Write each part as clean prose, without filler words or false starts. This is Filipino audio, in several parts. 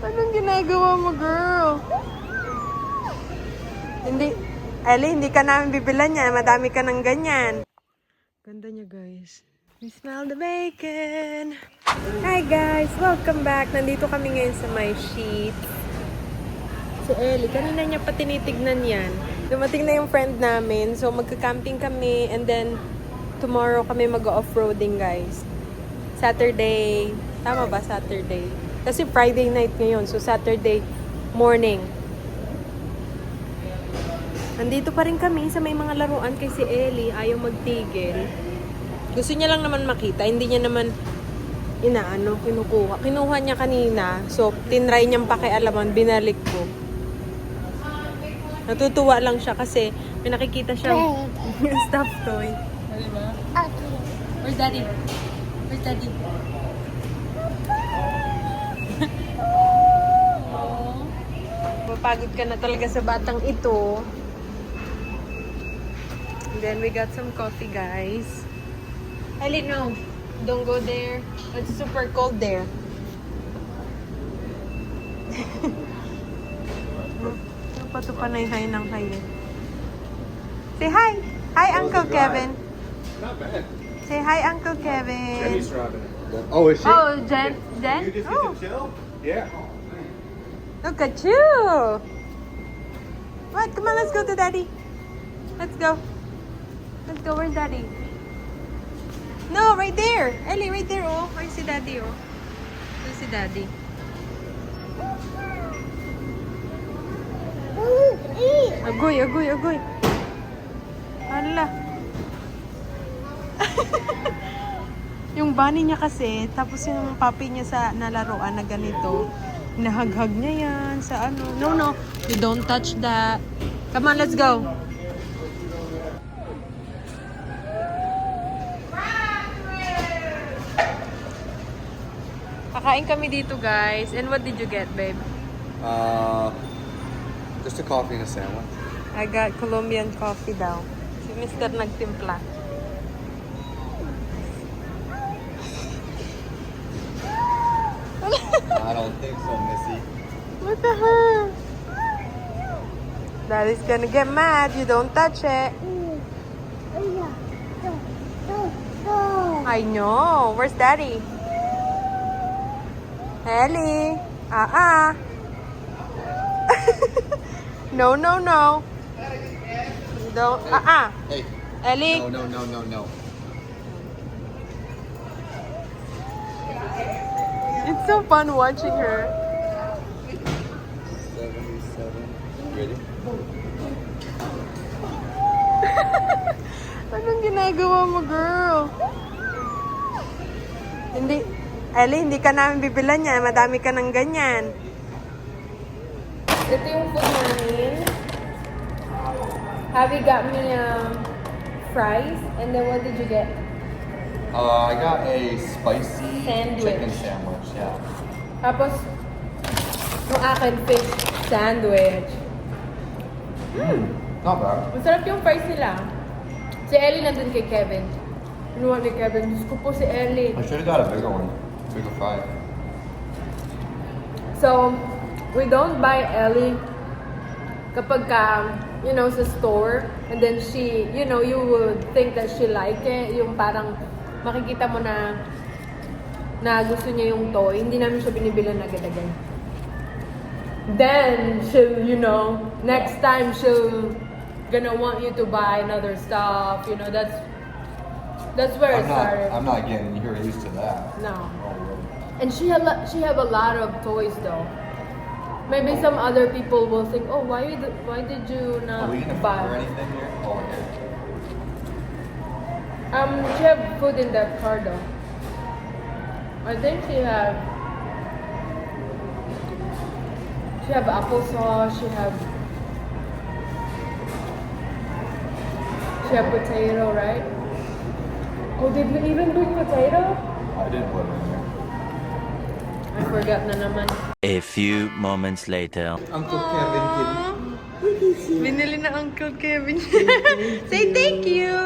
Anong ginagawa mo, girl? Hindi, Ellie, hindi ka namin bibilan yan. Madami ka ng ganyan. Ganda niya, guys. We smell the bacon. Hi, guys. Welcome back. Nandito kami ngayon sa my sheet. Si Ellie, kanina niya pa tinitignan yan. Dumating na yung friend namin. So, magka-camping kami. And then, tomorrow kami mag-off-roading, guys. Saturday. Tama ba? Saturday. Kasi Friday night ngayon. So, Saturday morning. Nandito pa rin kami sa may mga laruan kay si Ellie. Ayaw magtigil. Gusto niya lang naman makita. Hindi niya naman kinukuha. Kinuha niya kanina. So, tinry niyang pakialaman. Binalik ko. Natutuwa lang siya kasi may nakikita siyang stuffed toy. Diba? Okay. Where's Daddy? Where's Daddy? Mapagod ka na talaga sa batang ito. And then we got some coffee, guys. Ellie, no. Don't go there. It's super cold there. Patupanay-hay ng hayo. Say hi! Hi, Uncle Kevin! Not bad. Say hi, Uncle Kevin! Jenny's driving it. Oh, is she? Oh, Jen? You just get to chill? Yeah. Look at you! What? Come on, let's go to Daddy. Let's go. Let's go. Where's Daddy? No, right there. Ellie, right there. Oh, I see Daddy. Oh, I see Daddy. Agoy, agoy, agoy. Hala. Yung bunny niya kasi, tapos yung puppy niya sa nalaruan na ganito, nahaghag niya yan sa ano. No, no. You don't touch that. Come on, let's go. Kakain kami dito, guys. And what did you get, babe? Just a coffee and a sandwich. I got Colombian coffee daw. Si Mr. nagtimpla. I don't think so, Missy. What the hell? Daddy's gonna get mad. You don't touch it. I know. Where's Daddy? Ellie. No, no, no. Don't. Hey. Ellie. No. It's so fun watching her. 77. Ready? Anong ginagawa mo, girl? Hindi. Ellie, hindi ka namin bibilan yan. Madami ka ng ganyan. Ito yung food namin. Abby got me fries. And then what did you get? I got a spicy Sandwich. chicken sandwich. Yeah. Tapos, yung akin fish sandwich. Not bad. Masarap yung fries nila. Si Ellie nandun kay Kevin. Inuwan ni Kevin. Diyos ko po si Ellie. I should have got a bigger one. Bigger fry. So, we don't buy Ellie kapag sa store. And then she, you would think that she like it. Yung parang makikita mo na gusto niya yung toy. Hindi namin siya binibilan agad-agad. Then, she'll, next time she'll gonna want you to buy another stuff. That's where it started. I'm not getting her used to that. No. Oh, really? And she have a lot of toys though. Maybe some other people will think, oh, why did you not Are we gonna buy? order anything here? Oh, here. She have food in that car though. I think she have applesauce. She have potato, right? Oh, did we even bring potato? I didn't put it in there. I forgot na naman. A few moments later. Uncle Kevin Binili na Uncle Kevin. Say thank you.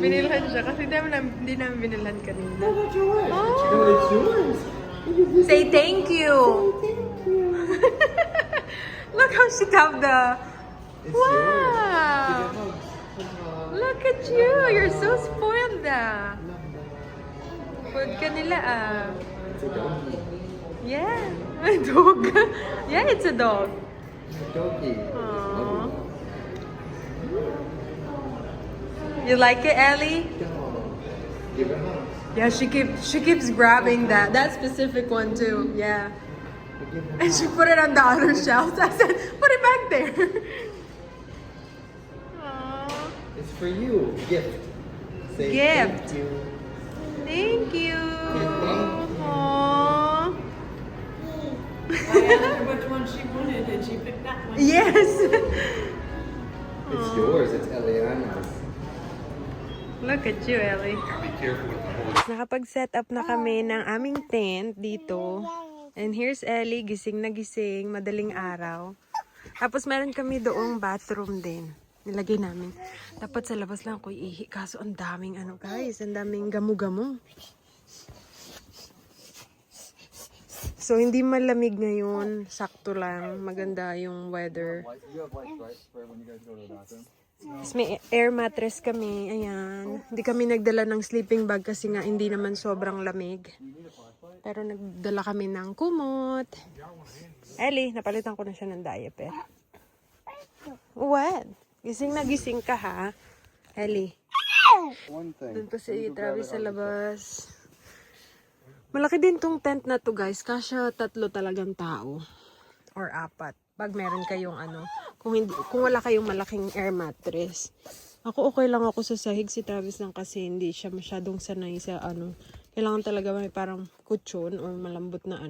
Binilhan siya kasi hindi namin binilhan kanina. That's yours. Oh. No, it's yours. Say thank you. Look how she tapped the... It's Wow. yours. Look at you. You're so spoiled Food ka nila It's a donkey. Yeah. A dog. Yeah, it's a dog. It's a donkey. Aww. You like it, Ellie? Give it a hug. Yeah, she keeps grabbing that specific one too. Yeah. Give it a And she put it on the other shelf. I said, put it back there. Aww. It's for you. Gift. Say Gift. thank you. Thank you. Thank you. Aww. I asked her which one she wanted and she picked that one. Yes. It's yours. It's Eliana's. Look at you, Ellie. Be careful with the hole. Nakapag-set up na kami ng aming tent dito. And here's Ellie, gising na gising, madaling araw. Tapos meron kami doong bathroom din. Nilagay namin. Dapat sa labas lang ako iihi. Kaso ang daming guys, ang daming gamu-gamu. So hindi malamig ngayon. Sakto lang. Maganda yung weather. You have lights, right? For when you guys go to the bathroom? Tapos may air mattress kami. Ayan. Hindi kami nagdala ng sleeping bag kasi nga hindi naman sobrang lamig. Pero nagdala kami ng kumot. Ellie, napalitan ko na siya ng diaper. What? Gising na gising ka ha? Ellie. One thing. Doon pa si Travis sa labas. Malaki din tong tent na to guys. Kasya 3 talagang tao. Or 4. Pag meron kayong kung wala kayong malaking air mattress. Ako okay lang ako sa sahig, si Travis lang kasi hindi siya masyadong sanay sa Kailangan talaga may parang kutsyon or malambot na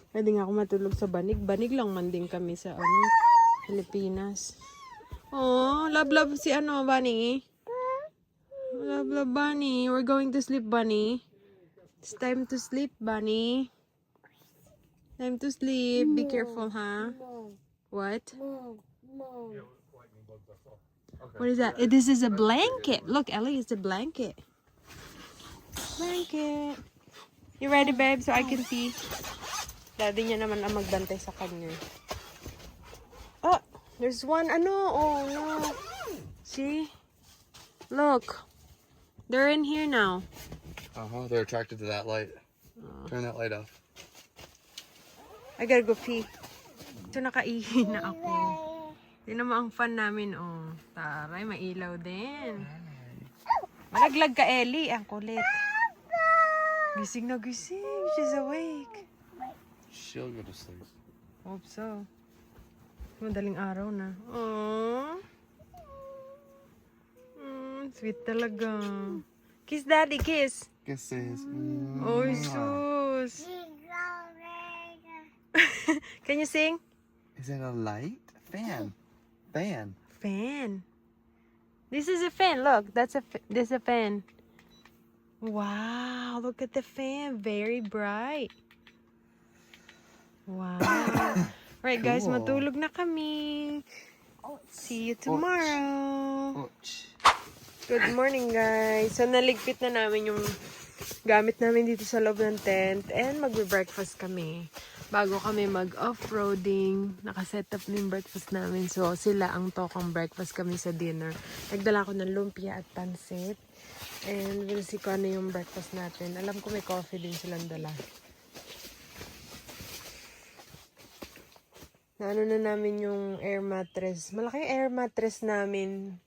Pwede nga ako matulog sa banig. Banig lang man din kami sa Pilipinas. Oh, love si Bunny. Love Bunny. We're going to sleep, Bunny. It's time to sleep, Bunny. Time to sleep. Be careful, huh? What? What is that? This is a blanket. Look, Ellie, it's a blanket. Blanket. You ready, babe? So I can see. Daddy niya naman ang magbantay sa kanya. Oh, there's one. Oh, no. See? Look. They're in here now. They're attracted to that light. Turn that light off. I gotta go pee. Ito nakaihi na ako. Tignan mo ang fun namin, Taray, mailaw din. Malaglag ka, Ellie. Ang kulit. Gising na gising. She's awake. She'll go to sleep. Hope so. Madaling araw na. Aww. Sweet talaga. Kiss daddy, kiss. Kisses. Oh, sus. Can you sing? Is it a light? Fan. Fan. Fan. This is a fan. Look, this is a fan. Wow, look at the fan. Very bright. Wow. Right, guys, Cool. matulog na kami. See you tomorrow. Ouch. Good morning, guys. So, naligpit na namin yung gamit namin dito sa loob ng tent and magbe-breakfast kami. Bago kami mag-off-roading, nakaset up na yung breakfast namin. So, sila ang tokang breakfast kami sa dinner. Nagdala ko ng lumpia at pansit. And we'll see kung ano yung breakfast natin. Alam ko may coffee din silang dala. Naano na namin yung air mattress. Malaki yung air mattress namin.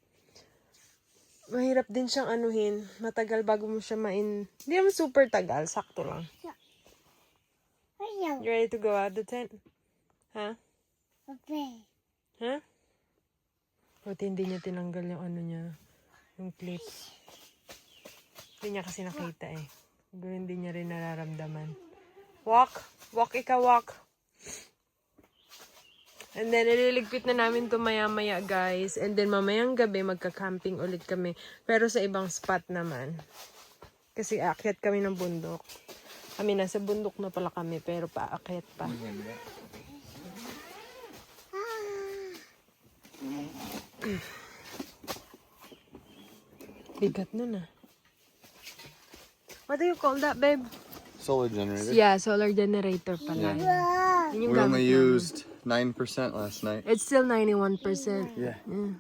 Mahirap din siyang anuhin. Matagal bago mo siya Hindi naman super tagal. Sakto lang. You ready to go out the tent? Huh? Huh? Buti hindi niya tinanggal yung yung clip. Hindi niya kasi nakita eh. Hindi niya rin nararamdaman. Walk! Walk, ikaw walk! And then, ililigpit na namin to maya-maya, guys. And then, mamayang gabi, magka-camping ulit kami. Pero sa ibang spot naman. Kasi aakyat kami ng bundok. Nasa bundok na pala kami, pero paakyat pa. Bigat nun ah. What do you call that, babe? Solar generator. Yeah, solar generator pala. Yun yung We gamit only namin. used 9% last night. It's still 91%. Yeah. Yeah.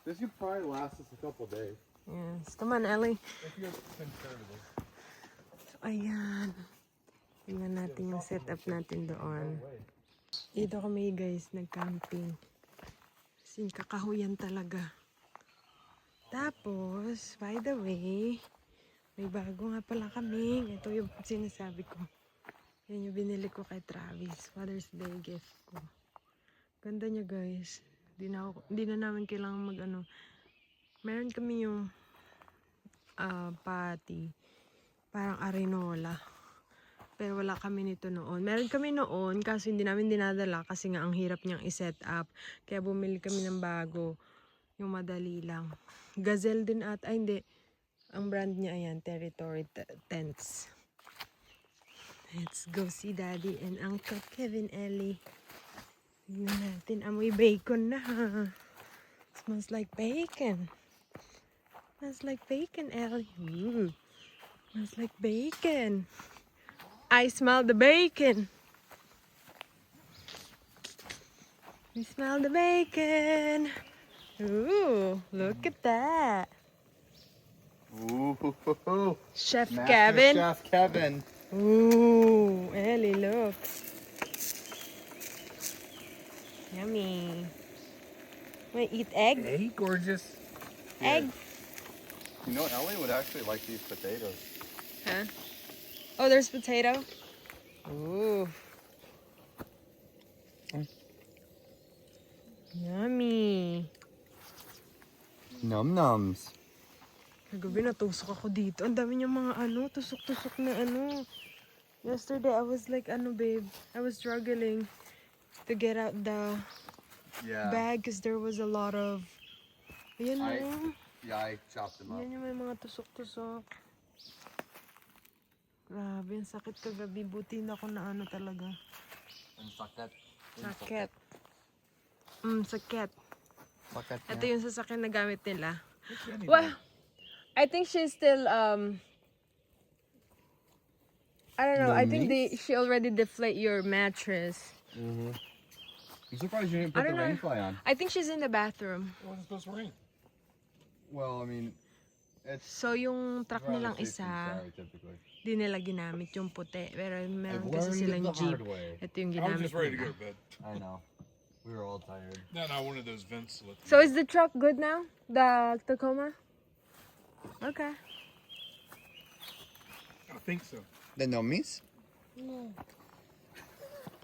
This could probably last us a couple days. Yes. Come on, Ellie. If you're conservative. So, ayan. Tingnan natin yung setup natin doon. Dito kami guys, nag-camping. Kasi kakahuyan talaga. Tapos, by the way, may bago nga pala kami. Ito yung sinasabi ko. Yan yung binili ko kay Travis. Father's Day gift ko. Ganda niya guys. Di na namin kailangan mag-ano. Meron kami yung patty. Parang arenola. Pero wala kami nito noon. Meron kami noon kasi hindi namin dinadala kasi nga ang hirap niyang i-set up. Kaya bumili kami ng bago. Yung madali lang. Gazelle din at, ay hindi. Ang brand niya ayan, Territory Tents. Let's go see Daddy and Uncle Kevin, Ellie. Tignan natin. Amoy bacon na ha. Smells like bacon. Smells like bacon, Ellie. Smells like bacon. I smell the bacon. We smell the bacon. Ooh, look at that. Ooh. Chef Master Kevin. Chef Kevin. Ooh, Ellie, look. Yummy. Want to eat egg? Hey, gorgeous. Egg? You know, Ellie would actually like these potatoes. Huh? Oh, there's potato? Ooh. Yummy. Num nums. Kagabi natusok ako dito. Ang dami niyang mga tusok-tusok na Yesterday, I was like, babe, I was struggling to get out the bag because there was a lot of, ayan Yeah, I chopped them up. Yan yung may mga tusok-tusok. Grabe, ang sakit kagabi. Buti na ako na talaga. Sakit. Sakit. Sakit. Sakit. Ito yung sasakyan na gamit nila. Well, I think she's still, I don't know. I think she already deflate your mattress. I'm surprised you didn't I put the don't know. rain fly on. I think she's in the bathroom. It wasn't supposed to rain. Well, I mean, it's So yung truck rather nilang safe than isa, sorry, typically. di nila ginamit yung puti. Pero meron I've kasi learned silang the jeep. hard way. Ito yung I was ginamit just ready to go nila. to bed. I know. We were all tired. No, I wanted those vents to let So is the truck good now? The Tacoma? Okay. I think so. The nummies?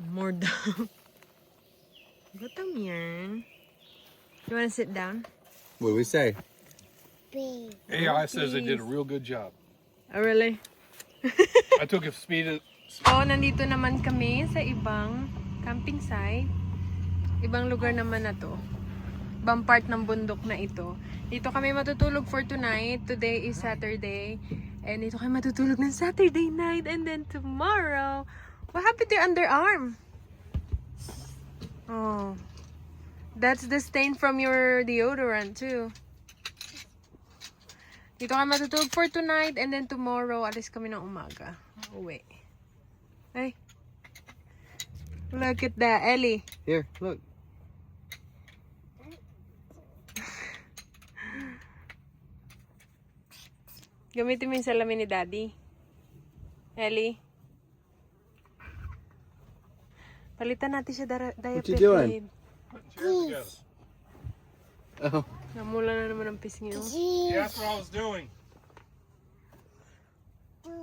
More down. Gutom yan. You wanna sit down? What do we say? AI says they did a real good job. Oh, really? I took a speed. So, nandito naman kami sa ibang camping site. Ibang lugar naman na to. Ibang part ng bundok na ito. Dito kami matutulog for tonight. Today is Saturday. And dito kami matutulog ng Saturday night. And then tomorrow, what happened to your underarm? Oh. That's the stain from your deodorant too. Dito kami matutulog for tonight. And then tomorrow, alis kami ng umaga. Uwi. Ay. Look at that, Ellie. Here, look. Gamitin mo yung salamin ni Daddy. Ellie. Palitan natin siya diaper, you doing? babe. Together. Oh. Namula na naman ang pisngi, oh. Yeah, that's what I was doing.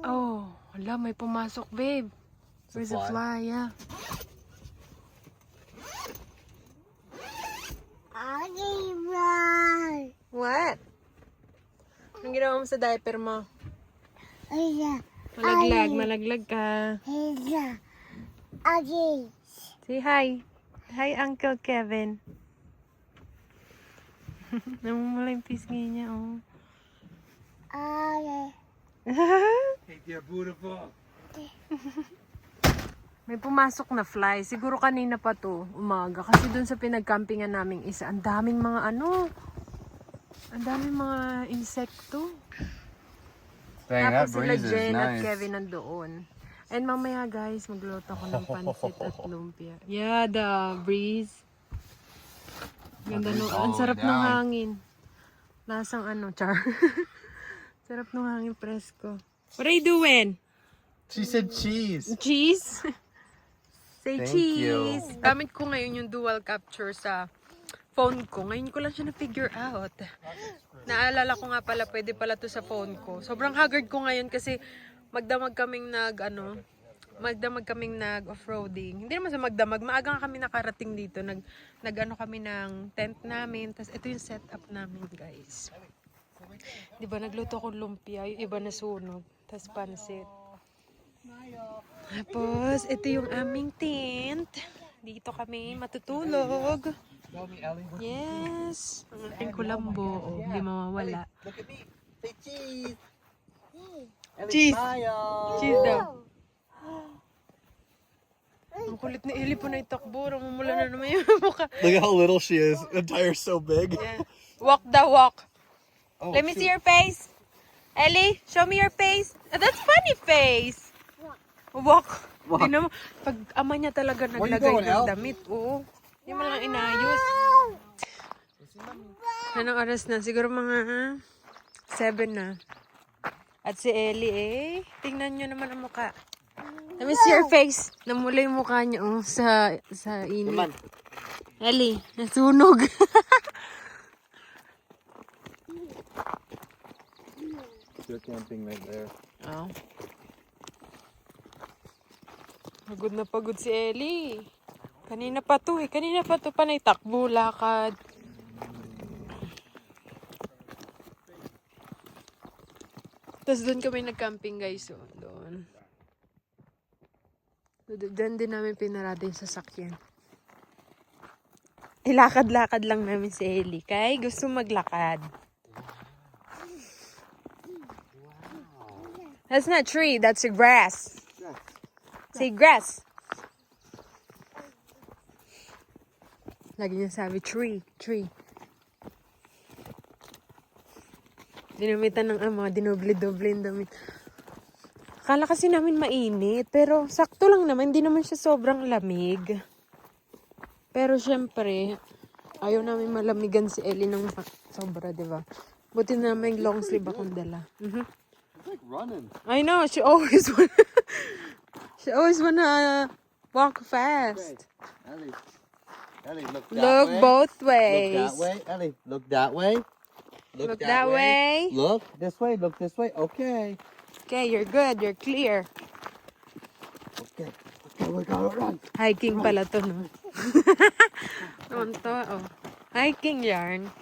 Oh, wala, may pumasok, babe. Where's the fly? Yeah. What? Anong ginawa mo sa diaper mo? Malaglag ka. Say hi. Hi, Uncle Kevin. Namumula yung pisngi niya, oh. Hey, dear beautiful. May pumasok na fly. Siguro kanina pa to, umaga. Kasi dun sa pinagcampingan naming isa, ang daming mga ang daming mga insekto. Dang, Tapos that sila breeze is Jen at nice. Kevin nandoon. And mamaya guys, magluto ako ng pansit at lumpia. Yeah, the breeze. Ganda no. Ang sarap ng hangin. Lasang char. Sarap ng hangin presko. What are you doing? She said cheese. Cheese? Say Thank cheese. you. Gamit ko ngayon yung dual capture sa phone ko. Ngayon ko lang siya na-figure out. Naalala ko nga pala, pwede pala to sa phone ko. Sobrang haggard ko ngayon kasi magdamag kaming nag-off-roading. Hindi naman sa magdamag, maaga nga kami nakarating dito. Nag kami ng tent namin. Tapos ito yung setup namin, guys. Diba, nagluto ko lumpia, yung iba nasunog. Tapos pansit. Tapos, ito yung aming tent. Dito kami matutulog. Yes. Ang aking kulambo. Hindi mawawala. Look at me. Say cheese. Cheese. Smile. Cheese daw. Ang kulit ni Ellie po na itakbo. Ramumula na naman yung mukha. Look how little she is. The tire's so big. Yeah. Walk the walk. Oh, Let me see your face. Ellie, show me your face. That's funny face. Walk. Di naman, pag ama niya talaga naglagay going, ng Elle? damit. Oo. Hindi mo lang inayos. Anong oras na? Siguro mga 7 na. At si Ellie tingnan nyo naman ang mukha. Let me see your face. Namula yung mukha niya sa init. Ellie, nasunog. They're camping right there. Oh. Pagod si Ellie. Kanina pa to panay takbo, lakad. Tapos doon kami nag-camping guys. So, doon. Doon din namin pinarada yung sasakyan. Ilakad-lakad lang namin si Ellie. Kay gusto maglakad. That's not tree, that's a grass. Say grass. Lagi niya sabi, tree. Dinamitan ng ama, dinoble-doble yung damit. Akala kasi namin mainit, pero sakto lang naman, hindi naman siya sobrang lamig. Pero syempre, ayaw namin malamigan si Ellie ng sobra, diba? Buti na may long sleeve akong dala. Like running. I know, she always wanna walk fast. Ellie, look that Look way. both Look ways. that way. Ellie, look that way. Look that way. Look this way. Look this way. Okay. Okay, you're good. You're clear. Okay, we gotta run. Hiking pala to, no? Oh. Hiking yarn.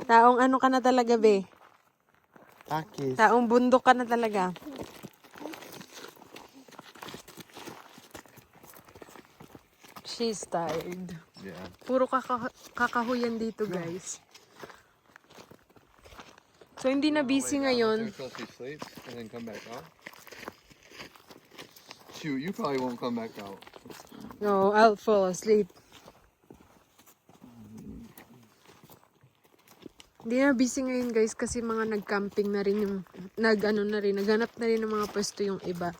Taong ano ka na talaga, be? Akis. Taong bundok ka na talaga. She's tired. Yeah. Puro kakahuyan dito, guys. So, hindi na busy ngayon. Until she sleeps and then come back out. Shoot, you probably won't come back out. No, I'll fall asleep. Hindi na busy ngayon, guys, kasi mga nag-camping na rin yung, naghanap na rin ng mga pwesto yung iba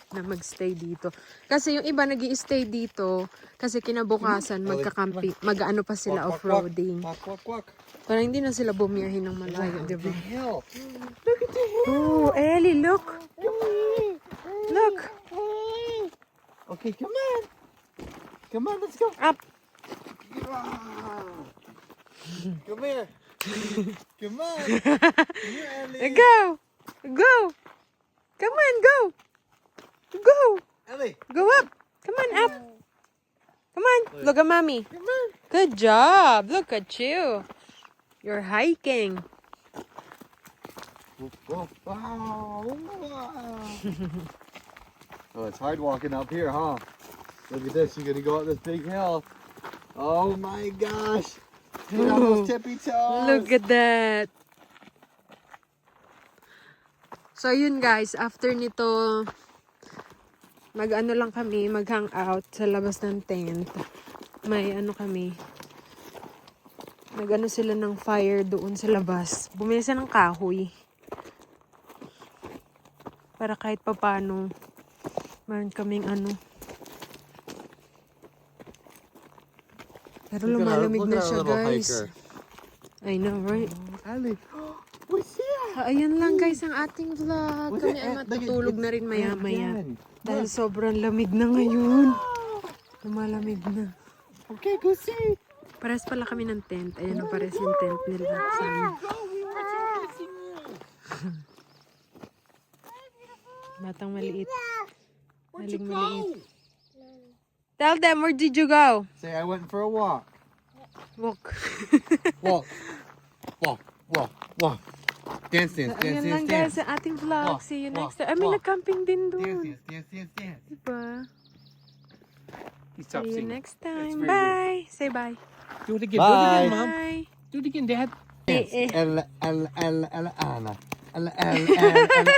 na magstay dito. Kasi yung iba nag-i-stay dito kasi kinabukasan magka-camping, mag-ano pa sila off-roading. Walk, walk, walk. Para hindi na sila bumiyahin ng malayo, di ba? Hill. Oh, Ellie, look! Look! Okay, come on. Come on, let's go. Up! Come here. Come on. Come here, Ellie. Go! Go! Come on, go! Go! Ellie. Go up! Come on, up! Come on, look at mommy. Good job! Look at you. You're hiking. Wow. Oh, it's hard walking up here, huh? Look at this. You're gonna go up this big hill. Oh my gosh. Get on those tippy toes. Look at that. So, yun guys. After nito, mag-ano lang kami, mag-hangout sa labas ng tent. May ano kami, nag-ano sila ng fire doon sa labas. Bumili sila ng kahoy. Para kahit papano, meron kaming ano. Pero lumalamig na siya, guys. I know, right? Ali, what's here? So, ayan lang guys ang ating vlog. Kami ay matutulog na rin maya-maya. Dahil sobrang lamig na ngayon. Lumalamig na. Okay, go see. Pares pala kami ng tent. Ayan ang pares yung tent nila sa amin. Batang maliit. Maling maliit. Tell them, where did you go? Say, I went for a walk. Walk. Walk. Walk. Walk. Walk. Dance, dance, dance, Ayan lang dance, guys dance. ang ating vlog. Walk, See you walk, next time. I mean, walk. nag-camping din Dance, doon. dance, dance, dance, dance. Diba? He stopped See you singing. next time. very Bye. Say bye. Do it again. Bye. Do it again, Mom. Bye. Do it again, Dad. Eh, eh. Ella, Ella, Ella, Ella, Anna. Ella, Ella, Ella, Ella,